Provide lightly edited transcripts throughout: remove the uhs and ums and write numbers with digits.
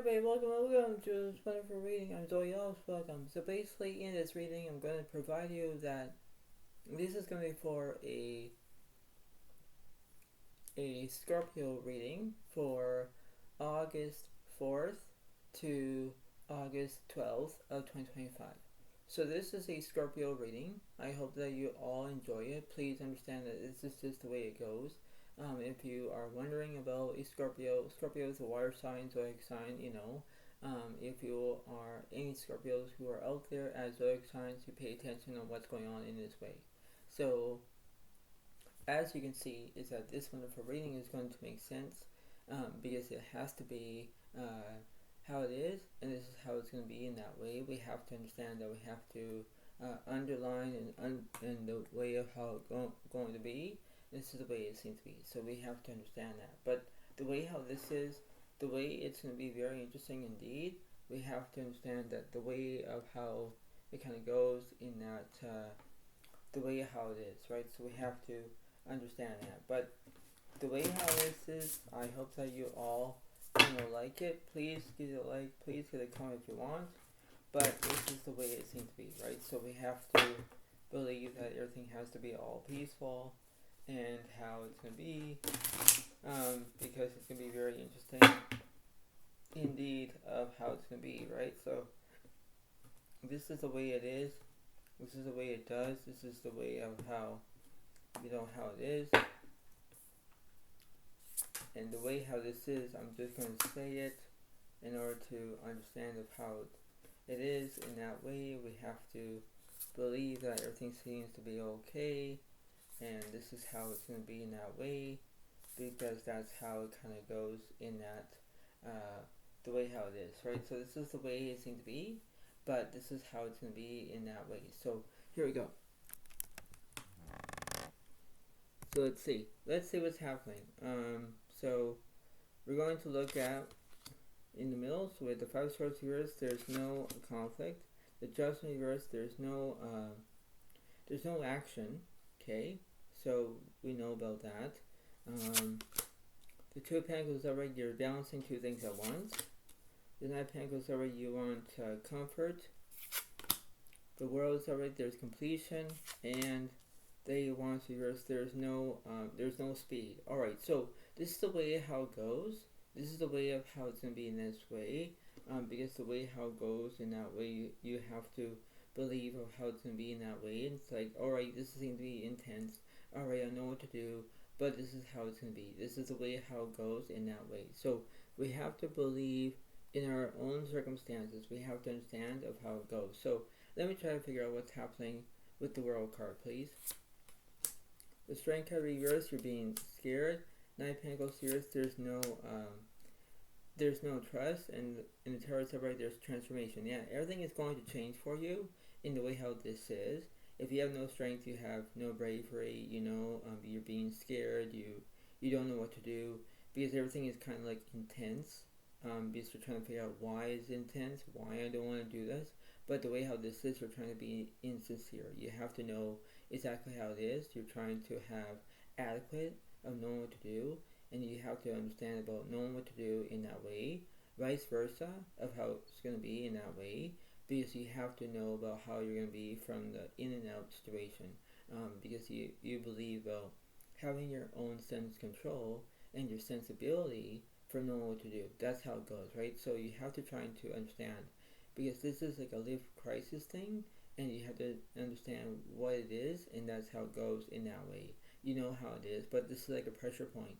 everybody, welcome to this wonderful reading. I'm Zoe Ellis, welcome. So basically in this reading I'm going to provide you that this is going to be for a Scorpio reading for August 4th to August 12th of 2025. So this is a Scorpio reading. I hope that you all enjoy it. Please understand that this is just the way it goes. If you are wondering about a Scorpio is a water sign, zodiac sign, if you are any Scorpios who are out there as zodiac signs, you pay attention on what's going on in this way. So, as you can see, is that this wonderful reading is going to make sense because it has to be how it is, and this is how it's going to be in that way. We have to understand that we have to underline in the way of how it's going to be. This is the way it seems to be, so we have to understand that. But the way how this is, the way it's going to be very interesting indeed. We have to understand that the way of how it kind of goes in that, the way how it is, right? So we have to understand that. But the way how this is, I hope that you all like it. Please give it a like. Please get a comment if you want. But this is the way it seems to be, right? So we have to believe that everything has to be all peaceful and how it's going to be, because it's going to be very interesting indeed of how it's going to be, right? So this is the way it is, this is the way it does, this is the way of how how it is, and the way how this is, I'm just going to say it in order to understand of how it is. In that way we have to believe that everything seems to be okay, and this is how it's going to be in that way, because that's how it kind of goes in that, the way how it is, right? So this is the way it seems to be, but this is how it's going to be in that way. So here we go. So let's see what's happening. So we're going to look at in the middle. So with the Five of Swords reverse, there's no conflict. The Judgment reverse, there's no action. Okay, so we know about that. The Two of Pentacles are right, you're balancing two things at once. The Knight of Pentacles are right, you want comfort. The World is alright, there's completion, and they want to reverse, there's no speed. Alright, so this is the way how it goes. This is the way of how it's going to be in this way, because the way how it goes in that way, you have to believe of how it's going to be in that way. It's like, alright, this seems to be intense. Alright, I know what to do, but this is how it's going to be. This is the way how it goes in that way. So we have to believe in our own circumstances. We have to understand of how it goes. So let me try to figure out what's happening with the World card, please. The Strength card reverse, you're being scared. Knight of Pentacles reverse, there's no trust, and in the Taurus upright, there's transformation. Yeah, everything is going to change for you in the way how this is. If you have no strength, you have no bravery, you're being scared, you don't know what to do, because everything is kind of like intense, because you're trying to figure out why it's intense, why I don't want to do this. But the way how this is, you're trying to be insincere. You have to know exactly how it is. You're trying to have adequate of knowing what to do, and you have to understand about knowing what to do in that way, vice versa of how it's going to be in that way, because you have to know about how you're going to be from the in and out situation, because you believe about having your own sense control and your sensibility for knowing what to do. That's how it goes, right? So you have to try to understand, because this is like a life crisis thing, and you have to understand what it is, and that's how it goes in that way. You know how it is, but this is like a pressure point.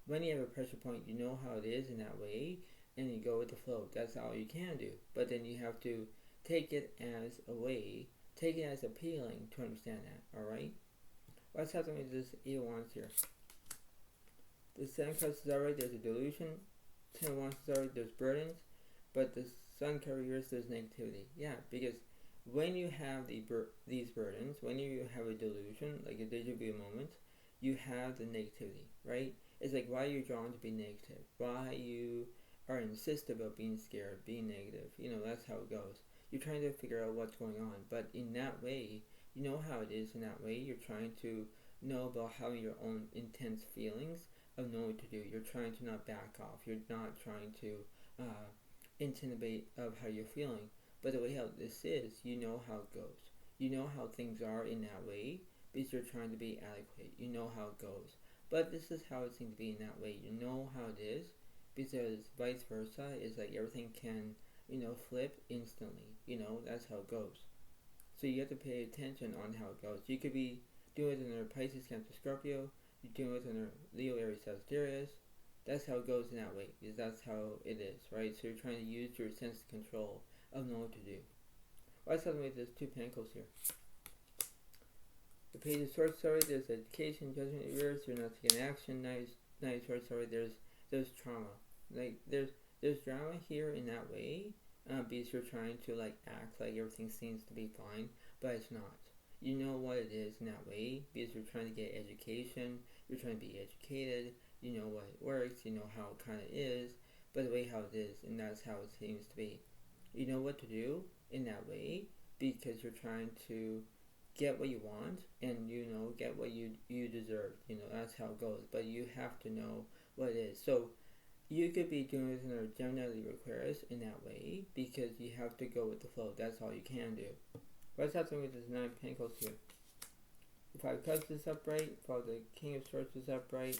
When you have a pressure point, you know how it is in that way, and you go with the flow. That's all you can do. But then you have to take it as a way, take it as appealing to understand that, alright? What's happening with this 8 of Wands here? The Sun card is alright, there's a delusion. 10 of Wands is alright, there's burdens. But the Sun card reverse, there's negativity. Yeah, because when you have these burdens, when you have a delusion, like a deja vu moment, you have the negativity, right? It's like why you're drawn to be negative, why you are insistent about being scared, being negative. That's how it goes. You're trying to figure out what's going on, but in that way, you know how it is in that way. You're trying to know about having your own intense feelings of knowing what to do. You're trying to not back off. You're not trying to intimidate of how you're feeling. But the way how this is, you know how it goes. You know how things are in that way because you're trying to be adequate. You know how it goes. But this is how it seems to be in that way. You know how it is because vice versa is like everything can, flip instantly. That's how it goes. So you have to pay attention on how it goes. You could be doing it under Pisces, Cancer, Scorpio. You're doing it under Leo, Aries, Sagittarius. That's how it goes in that way because that's how it is, right? So you're trying to use your sense of control of knowing what to do. What's happening with there's 2 pentacles here? The Page of Swords, sorry, there's education, judgment, reverse, you're not taking action, Knight of Swords, sorry, there's trauma. Like, there's drama here in that way, because you're trying to, like, act like everything seems to be fine, but it's not. You know what it is in that way, because you're trying to get education, you're trying to be educated, you know what it works, you know how it kind of is, but the way how it is, and that's how it seems to be. You know what to do in that way, because you're trying to get what you want and get what you deserve. That's how it goes, but you have to know what it is. So you could be doing this in a Gemini, Libra, Aquarius in that way because you have to go with the flow. That's all you can do. What's happening with this 9 Pentacles here? The 5 Cups is upright, while the King of Swords is upright,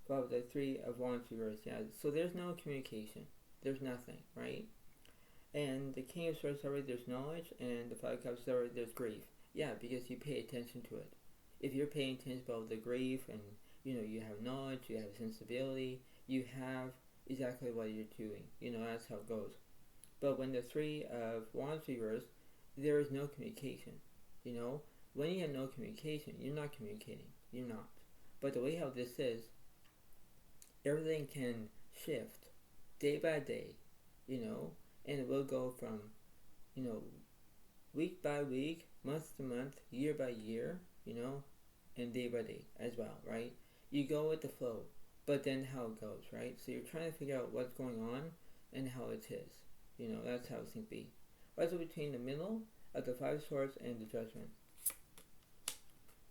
while the 3 of Wands reversed. Yeah, so there's no communication. There's nothing, right? And the King of Swords is upright, there's knowledge, and the 5 Cups is upright, there's grief. Yeah, because you pay attention to it. If you're paying attention about the grief and, you have knowledge, you have sensibility, you have exactly what you're doing. That's how it goes. But when the 3 of Wands reversed, there is no communication. When you have no communication, you're not communicating. You're not. But the way how this is, everything can shift day by day, and it will go from, week by week, month to month, year by year, and day by day as well, right? You go with the flow, but then how it goes, right? So you're trying to figure out what's going on and how it is. That's how it seems to be. What's between the middle of the 5 Swords and the Judgment?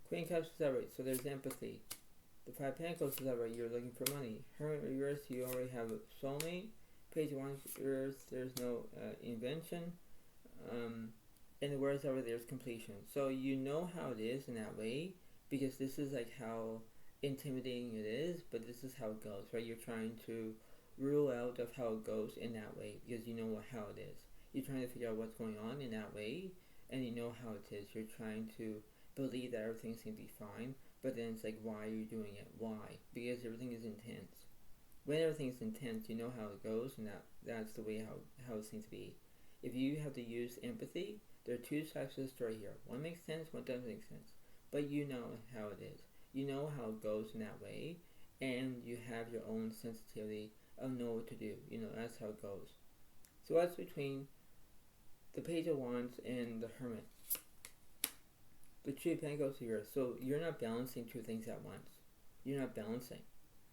Queen Cups is upright, so there's empathy. The 5 Pentacles is upright, you're looking for money. Hermit reverse, you already have a soulmate. Page of Wands reverse, there's no invention. And the words over there's completion. So you know how it is in that way because this is like how intimidating it is, but this is how it goes, right? You're trying to rule out of how it goes in that way because you know how it is. You're trying to figure out what's going on in that way, and you know how it is. You're trying to believe that everything's going to be fine, but then it's like, why are you doing it? Why? Because everything is intense. When everything's intense, you know how it goes, and that's the way how it seems to be. If you have to use empathy, there are 2 sides to the story here. One makes sense, one doesn't make sense. But you know how it is. You know how it goes in that way, and you have your own sensitivity of know what to do. That's how it goes. So what's between the Page of Wands and the Hermit? The 2 Pentacles here. So you're not balancing 2 things at once. You're not balancing.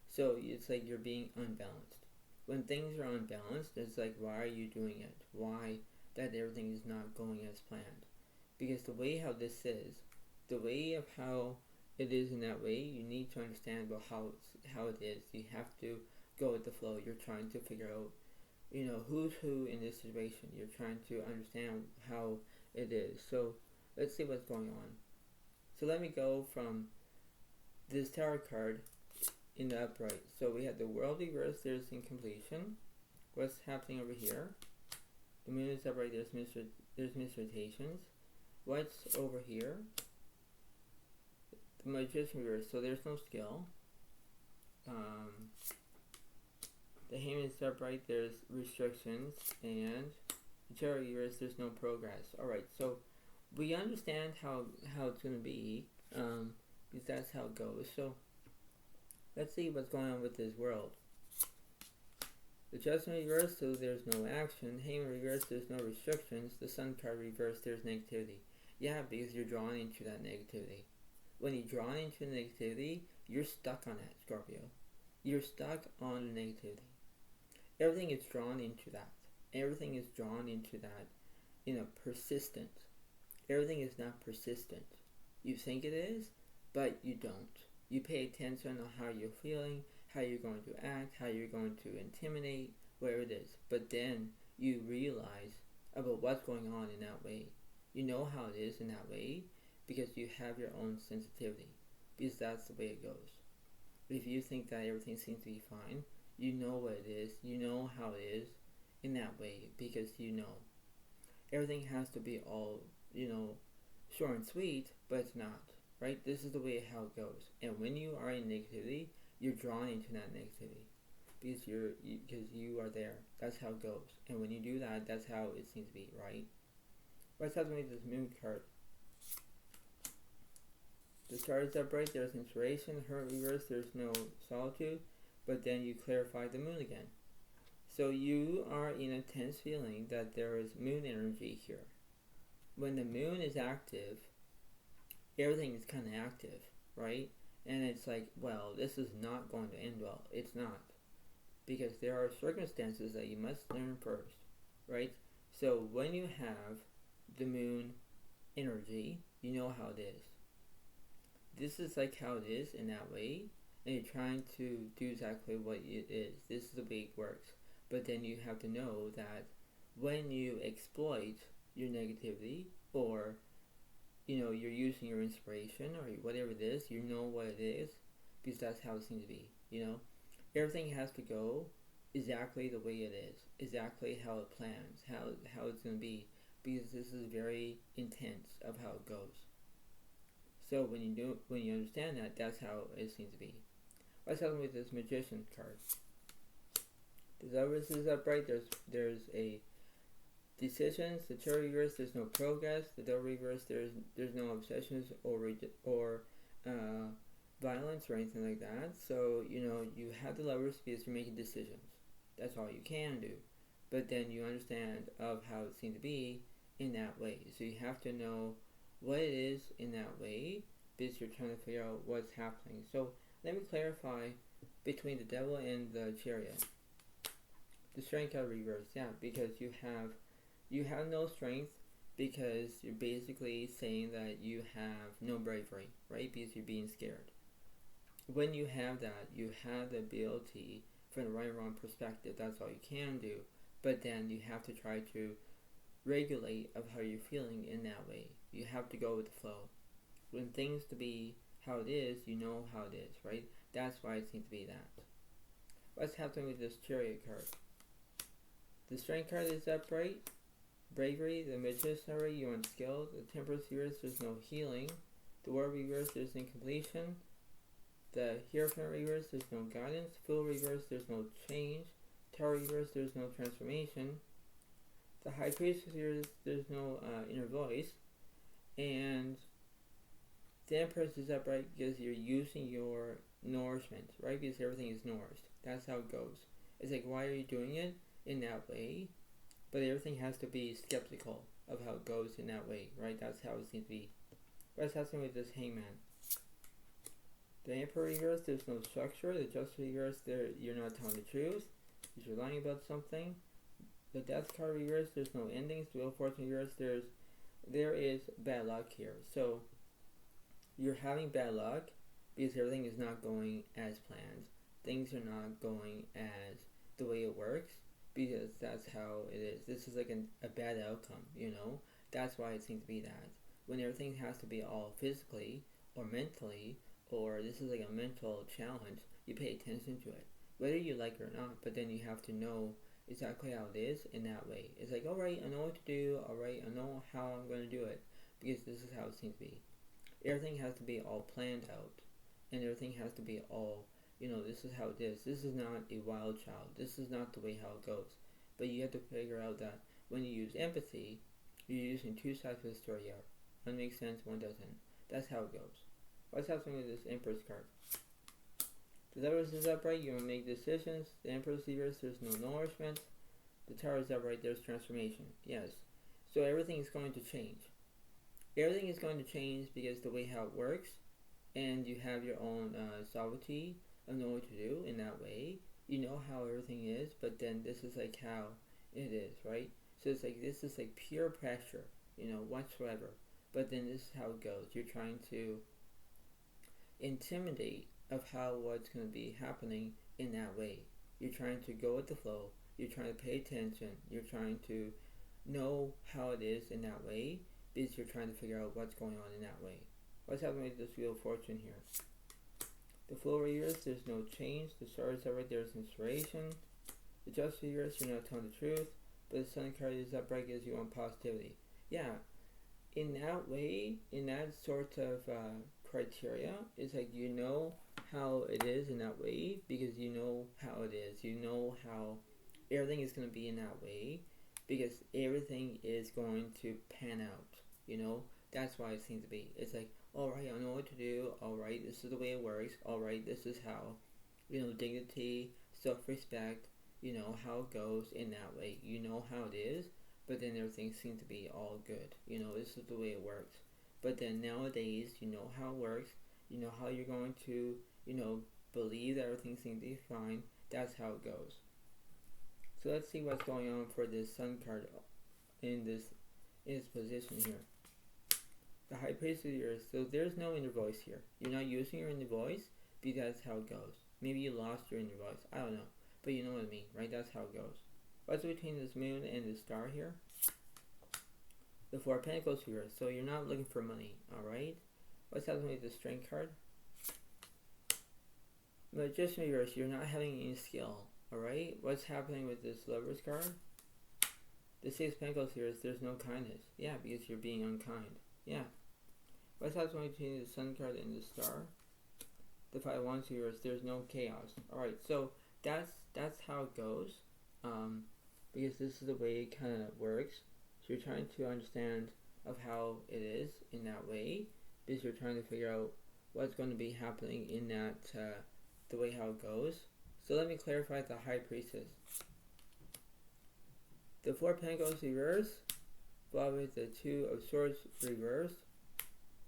So it's like you're being unbalanced. When things are unbalanced, it's like, why are you doing it? Why that everything is not going as planned? Because the way how this is, the way of how it is in that way, you need to understand about how it is. You have to go with the flow. You're trying to figure out, who's who in this situation. You're trying to understand how it is. So let's see what's going on. So let me go from this tarot card in the upright. So we have the World reverse, there's incompletion. What's happening over here? The Moon is upright, there's misrotations. What's over here? The Magician reverse, so there's no skill. The Hangman is upright, there's restrictions, and the Chariot reverse, there's no progress. Alright, so we understand how it's going to be, because that's how it goes. So let's see what's going on with this world. The Judgment reverse, so there's no action. Hangman reverse, there's no restrictions. The Sun card reverse, there's negativity. Yeah, because you're drawn into that negativity. When you're drawn into negativity, you're stuck on that, Scorpio. You're stuck on the negativity. Everything is drawn into that. Everything is drawn into that, persistent. Everything is not persistent. You think it is, but you don't. You pay attention on how you're feeling, how you're going to act, how you're going to intimidate, whatever it is. But then you realize about what's going on in that way. You know how it is in that way because you have your own sensitivity, because that's the way it goes. If you think that everything seems to be fine, you know what it is, you know how it is in that way because you know. Everything has to be all, short and sweet, but it's not, right? This is the way how it goes. And when you are in negativity, you're drawn into that negativity because you are there. That's how it goes. And when you do that, that's how it seems to be, right? Let's have to make this moon card. The stars is upright, there's inspiration. Hermit reverse, there's no solitude. But then you clarify the moon again. So you are in a tense feeling that there is moon energy here. When the moon is active, everything is kind of active, right? And it's like, well, this is not going to end well. It's not. Because there are circumstances that you must learn first, right? So when you have the moon energy, you know how it is. This is like how it is in that way, and you're trying to do exactly what it is. This is the way it works. But then you have to know that when you exploit your negativity, or you're using your inspiration or whatever it is, you know what it is, because that's how it seems to be. Everything has to go exactly the way it is, exactly how it plans, how it's going to be, because this is very intense of how it goes. So when you understand that, that's how it seems to be. Let's help with this Magician card. The Taurus is upright. There's a decisions. The Chariot reverse, there's no progress. The Devil reverse, there's no obsessions or violence or anything like that. So you have the Lovers because you're making decisions. That's all you can do. But then you understand of how it seems to be in that way. So you have to know what it is in that way because you're trying to figure out what's happening. So let me clarify between the Devil and the Chariot. The Strength card reverse, because you have no strength because you're basically saying that you have no bravery, right? Because you're being scared. When you have that, you have the ability from the right and wrong perspective. That's all you can do. But then you have to try to regulate of how you're feeling in that way. You have to go with the flow. When things to be how it is, you know how it is, right? That's why it seems to be that. What's happening with this Chariot card? The Strength card is upright. Bravery, the Magician, you're unskilled. The Temperance reverse, there's no healing. The World reverse, there's incompletion. The Hierophant reverse, there's no guidance. Fool reverse, there's no change. Tower reverse, there's no transformation. The High Priestess reverse, there's no inner voice. And the Empress is upright because you're using your nourishment, right? Because everything is nourished. That's how it goes. It's like, why are you doing it in that way? But everything has to be skeptical of how it goes in that way, right? That's how it seems to be. What's happening with this Hangman? The Emperor reverse, there's no structure. The Justice reverse, you're not telling the truth. You're lying about something. The Death card reverse, there's no endings. The Wheel of Fortune reverse, there is bad luck here. So you're having bad luck because everything is not going as planned. Things are not going as the way it works because that's how it is. This is like a bad outcome, That's why it seems to be that. When everything has to be all physically or mentally, or this is like a mental challenge, you pay attention to it, whether you like it or not. But then you have to know exactly how it is in that way. It's like, alright, I know what to do, alright, I know how I'm going to do it, because this is how it seems to be. Everything has to be all planned out, and everything has to be all, this is how it is. This is not a wild child. This is not the way how it goes. But you have to figure out that when you use empathy, you're using two sides of the story out. One makes sense, one doesn't. That's how it goes. What's happening with this Empress card? The Lovers is upright, you want to make decisions. The Empress reverse, there's no nourishment. The Tower is upright, there's transformation. Yes. So everything is going to change. Everything is going to change because the way how it works, and you have your own sovereignty of knowing what to do in that way. You know how everything is, but then this is like how it is, right? So it's like, this is like pure pressure, whatsoever. But then this is how it goes. You're trying to intimidate of how what's going to be happening in that way. You're trying to go with the flow. You're trying to pay attention. You're trying to know how it is in that way because you're trying to figure out what's going on in that way. What's happening with this Wheel of Fortune here? The Fool reverse, there's no change. The Stars are right, there's inspiration. The Justice reverse, you're not telling the truth. But the Sun card is upright because you want positivity. Yeah, in that way, in that sort of criteria, it's like you know how it is in that way because you know how it is. You know how everything is going to be in that way because everything is going to pan out. You know, that's why it seems to be. It's like, alright, I know what to do. Alright, this is the way it works. Alright, this is how, dignity, self-respect, how it goes in that way. You know how it is, but then everything seems to be all good. This is the way it works. But then nowadays, you know how it works. You know how you're going to, believe that everything seems to be fine. That's how it goes. So let's see what's going on for this Sun card in this position here. The High Priestess of the Earth. So there's no inner voice here. You're not using your inner voice because that's how it goes. Maybe you lost your inner voice. I don't know. But you know what I mean, right? That's how it goes. What's between this Moon and the Star here? The Four of Pentacles here. So you're not looking for money, alright? What's happening with the Strength card? Magician reverse, you're not having any skill, alright? What's happening with this Lover's card? The Six of Pentacles here is there's no kindness. Yeah, because you're being unkind. Yeah. What's happening between the Sun card and the Star? The Five of Wands here is there's no chaos. Alright, so that's how it goes. Because this is the way it kind of works. So you're trying to understand of how it is in that way. Because you're trying to figure out what's going to be happening in that, the way how it goes. So let me clarify the High Priestess. The Four of Pentacles reverse, followed with the Two of Swords reverse,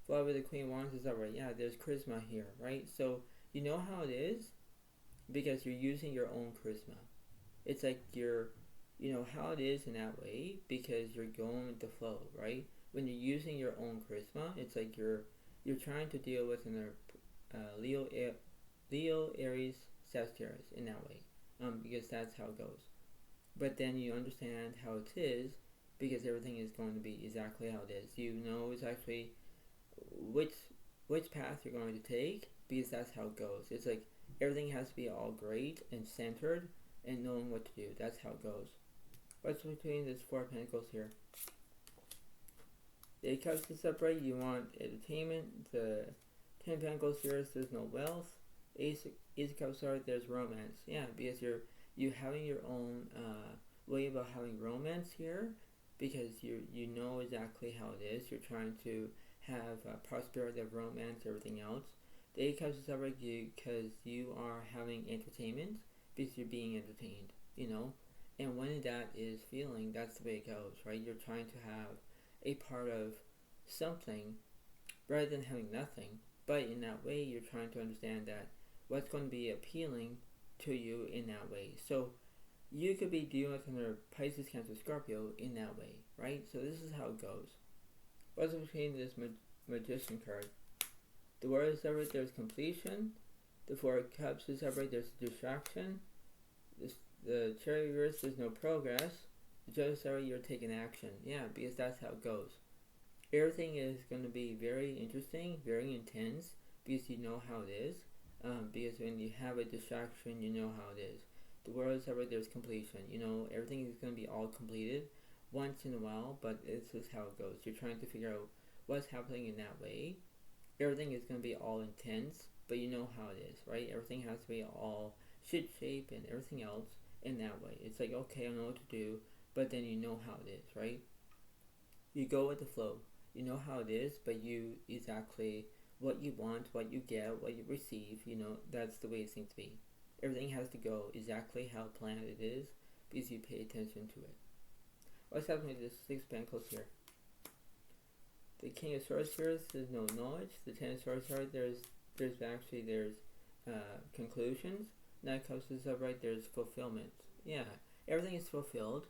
followed with the Queen of Wands is upright. Yeah, there's charisma here, right? So you know how it is because you're using your own charisma. It's like you're, how it is in that way because you're going with the flow, right? When you're using your own charisma, it's like you're trying to deal with Leo, Aries, Sagittarius in that way, because that's how it goes. But then you understand how it is because everything is going to be exactly how it is. You know exactly which path you're going to take because that's how it goes. It's like everything has to be all great and centered and knowing what to do. That's how it goes. What's between this Four of Pentacles here? The Eight of Cups is upright. You want entertainment. The Ten of Pentacles here, there's no wealth. Ace of Cups are there's romance. Yeah, because you having your own way about having romance here because you know exactly how it is. You're trying to have prosperity of romance, everything else. The Eight of Cups is upright because you are having entertainment because you're being entertained, And when that is feeling, that's the way it goes, right? You're trying to have a part of something rather than having nothing. But in that way, you're trying to understand that what's going to be appealing to you in that way. So you could be dealing with another Pisces, Cancer, Scorpio in that way, right? So this is how it goes. What's between this Magician card? The World is upright, there's completion. The Four of Cups is upright, there's distraction. The Chariot reverse, there's no progress. The Judge is upright, you're taking action. Yeah, because that's how it goes. Everything is going to be very interesting, very intense, because you know how it is. Because when you have a distraction, you know how it is. The World is upright, there's completion. Everything is going to be all completed once in a while, but this is how it goes. You're trying to figure out what's happening in that way. Everything is going to be all intense, but you know how it is, right? Everything has to be all shit shape and everything else in that way. It's like, okay, I know what to do, but then you know how it is, right? You go with the flow. You know how it is, but you exactly what you want, what you get, what you receive, that's the way it seems to be. Everything has to go exactly how planned it is because you pay attention to it. What's happening with the Six of Pentacles here? The King of Swords here, there's no knowledge. The Ten of Swords here, there's conclusions. Nine of Cups is upright, there's fulfillment. Yeah, everything is fulfilled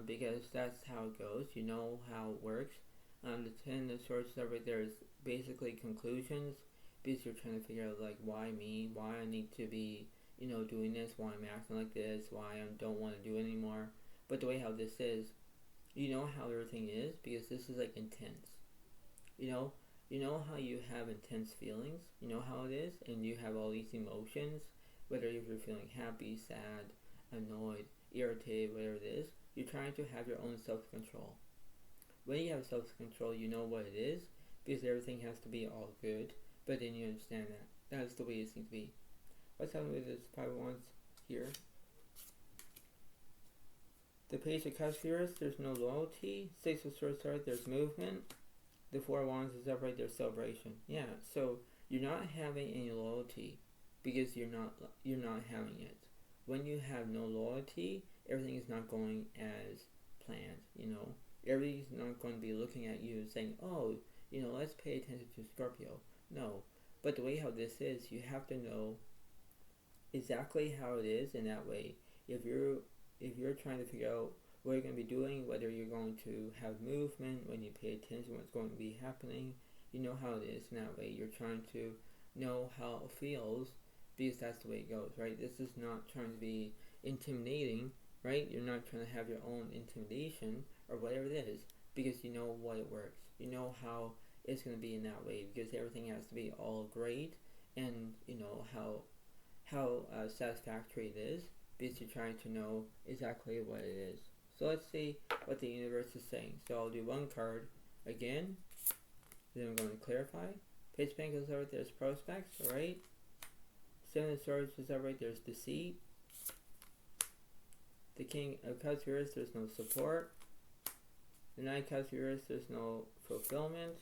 because that's how it goes. You know how it works. The Ten of Swords is upright, there's basically conclusions because you're trying to figure out like why me, why I need to be doing this, why I'm acting like this, why I don't want to do it anymore. But the way how this is, you know how everything is, because this is like intense. You know, you know how you have intense feelings. You know how it is, and you have all these emotions. Whether if you're feeling happy, sad, annoyed, irritated, whatever it is, you're trying to have your own self-control. When you have self-control, you know what it is, because everything has to be all good. But then you understand that that's the way it seems to be. What's happening with this Five of Wands here? The Page of Cups here is there's no loyalty. Six of Swords, there's movement. The Four of Wands is upright, there's celebration. Yeah, so you're not having any loyalty because you're not having it. When you have no loyalty, everything is not going as planned. Everybody's not going to be looking at you and saying, oh, let's pay attention to Scorpio. No, but the way how this is, you have to know exactly how it is in that way. If you're trying to figure out what you're going to be doing, whether you're going to have movement, when you pay attention what's going to be happening, you know how it is in that way. You're trying to know how it feels, because that's the way it goes, right? This is not trying to be intimidating, right? You're not trying to have your own intimidation or whatever it is, because you know what it works. You know how it's going to be in that way, because everything has to be all great, and you know how satisfactory it is, because you're trying to know exactly what it is. So let's see what the universe is saying. So I'll do one card again, then I'm going to clarify. Page of Pentacles over there's prospects, alright? Seven of Swords is upright, there's deceit. The King of Cups here is there's no support. The Knight of Cups here is there's no fulfillment.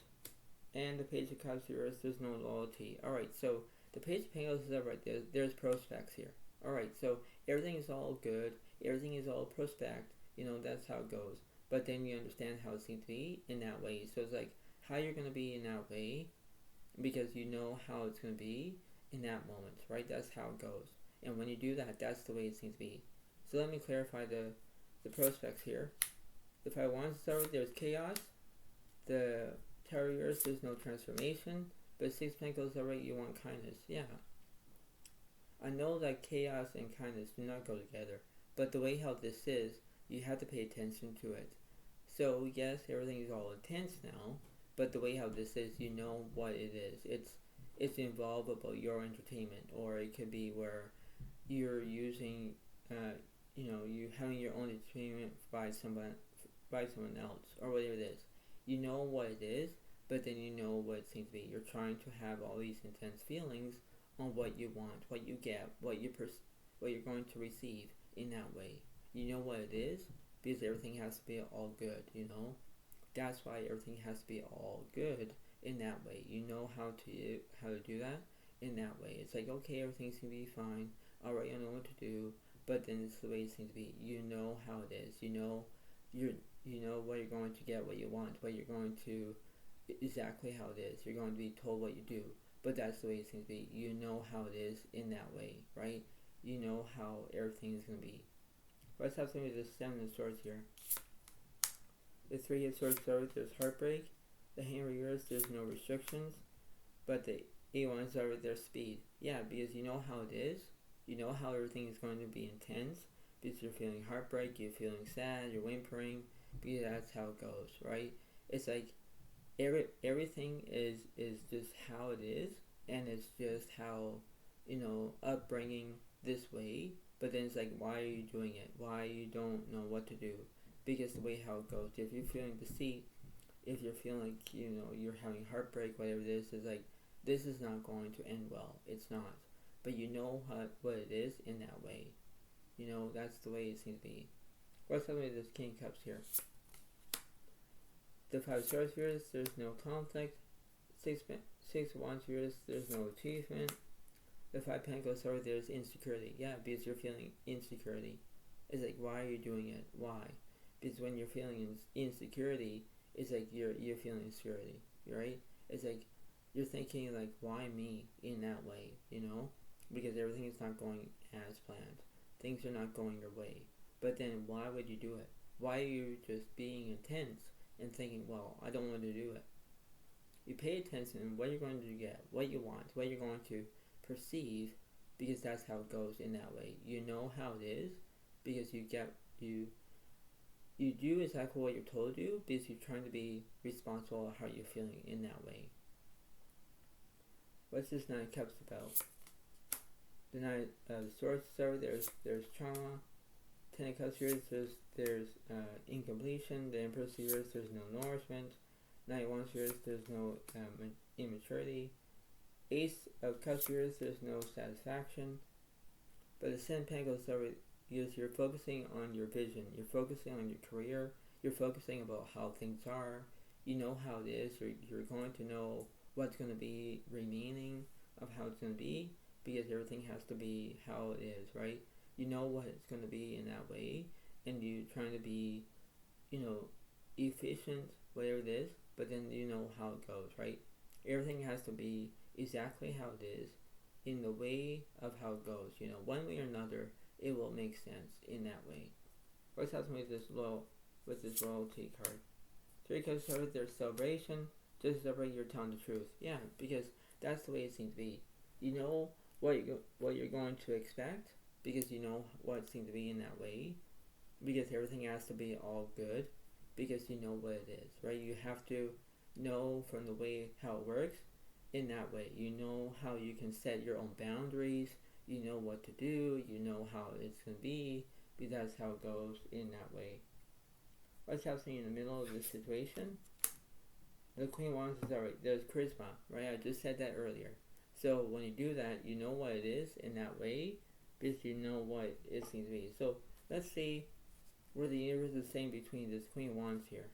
And the Page of Cups here is there's no loyalty. Alright, so the Page of Pentacles is upright, there's prospects here. Alright, so everything is all good, everything is all prospect, that's how it goes. But then you understand how it seems to be in that way. So it's like how you're going to be in that way, because you know how it's going to be in that moment, right? That's how it goes. And when you do that, that's the way it seems to be. So let me clarify the prospects here. The Five of Wands is there's chaos. The Taurus, there's no transformation. But Six of Pentacles, alright, you want kindness. Yeah. I know that chaos and kindness do not go together. But the way how this is, you have to pay attention to it. So yes, everything is all intense now. But the way how this is, you know what it is. It's involved about your entertainment. Or it could be where you're using, you having your own entertainment by someone else. Or whatever it is. You know what it is. But then you know what it seems to be. You're trying to have all these intense feelings on what you want, what you get, what you're going to receive in that way. You know what it is, because everything has to be all good, That's why everything has to be all good in that way. You know how to do that in that way. It's like, okay, everything's going to be fine. Alright, I know what to do. But then it's the way it seems to be. You know how it is. You know what you're going to get, what you want, what you're going to, exactly how it is. You're going to be told what you do. But that's the way it seems to be. You know how it is in that way, right? You know how everything is going to be. Let's have something with the Seven of Swords here. The Three of Swords, there's heartbreak. The Hammer of Yours, there's no restrictions. But the Eight of Wands, there's speed. Yeah, because you know how it is. You know how everything is going to be intense. Because you're feeling heartbreak, you're feeling sad, you're whimpering. Because that's how it goes, right? It's like everything is just how it is. And it's just how, upbringing this way. But then it's like, why are you doing it? Why you don't know what to do? Because the way how it goes. If you're feeling deceit, if you're feeling like, you're having heartbreak, whatever it is, it's like, this is not going to end well. It's not. But you know what it is in that way. That's the way it seems to be. What's up with this King of Cups here? The Five of Swords here, there's no conflict. Six of Wands here, there's no achievement. The Five of Pentacles, there's insecurity. Yeah, because you're feeling insecurity. It's like, why are you doing it? Why? Because when you're feeling insecurity, it's like you're feeling insecurity, right? It's like you're thinking like, why me in that way, Because everything is not going as planned. Things are not going your way. But then why would you do it? Why are you just being intense and thinking, well, I don't want to do it? You pay attention to what you're going to get, what you want, what you're going to perceive, because that's how it goes in that way. You know how it is because you do exactly what you're told to do because you're trying to be responsible of how you're feeling in that way. What's this Nine of Cups about? The Nine of Swords, so there's trauma. Ten of Cups here, there's incompletion. The Empress here, there's no nourishment. Nine of Wands here, there's no immaturity. Ace of Cups here, there's no satisfaction. But the Seven of Pentacles is you're focusing on your vision. You're focusing on your career. You're focusing about how things are. You know how it is. You're going to know what's going to be remaining of how it's going to be because everything has to be how it is, right? You know what it's going to be in that way, and you're trying to be, efficient, whatever it is, but then you know how it goes, right? Everything has to be exactly how it is in the way of how it goes. One way or another, it will make sense in that way. What's happening with this royalty card? Three Cups card, there's celebration. Just celebrate, you're telling the truth. Yeah, because that's the way it seems to be. You know what you're going to expect because you know what it seems to be in that way. Because everything has to be all good because you know what it is, right? You have to know from the way how it works in that way. You know how you can set your own boundaries. You know what to do. You know how it's going to be because that's how it goes in that way. What's happening in the middle of this situation? The Queen of Wands is alright. There's charisma, right? I just said that earlier. So when you do that, you know what it is in that way because you know what it seems to be. So let's see where the universe is saying between this Queen of Wands here.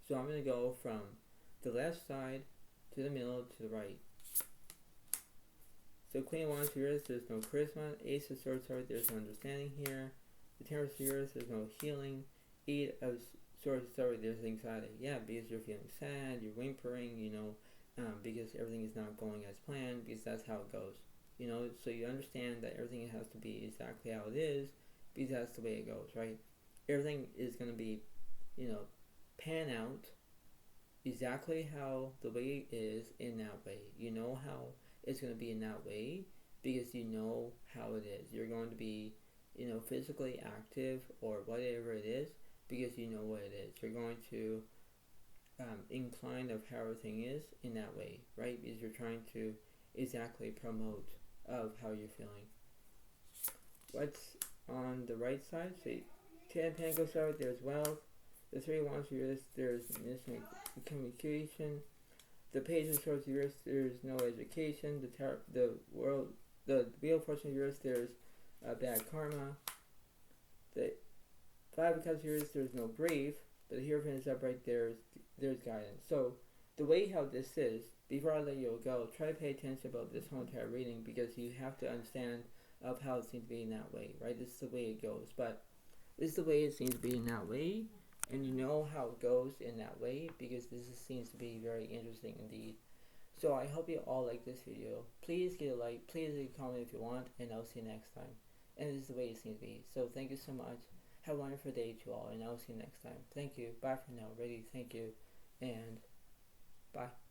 So I'm going to go from the left side to the middle to the right. So Queen of Wands here, there's no charisma. Ace of Swords, there's no understanding here. The Ten of Swords, there's no healing. Eight of Swords, there's anxiety. Yeah, because you're feeling sad, you're whimpering, because everything is not going as planned, because that's how it goes. So you understand that everything has to be exactly how it is, because that's the way it goes, right? Everything is going to be, pan out exactly how the way it is in that way. You know how it's going to be in that way because you know how it is. You're going to be, physically active or whatever it is because you know what it is. You're going to incline of how everything is in that way, right? Because you're trying to exactly promote of how you're feeling. What's on the right side? So Ten of Pentacles, there's wealth. The Three of Wands, there's communication. The Page of Swords, there's no education. The Wheel of Fortune, there's bad karma. The Five of Cups, there's no grief. But the Hierophant is upright, there's guidance. So the way how this is, before I let you go, try to pay attention about this whole entire reading because you have to understand of how it seems to be in that way, right? This is the way it goes, but this is the way it seems to be in that way, and you know how it goes in that way because seems to be very interesting indeed. So I hope you all like this video. Please give a like, please leave a comment if you want, and I'll see you next time. And this is the way it seems to be. So thank you so much. Have a wonderful day to all, and I'll see you next time. Thank you. Bye for now. Ready? Thank you. And bye.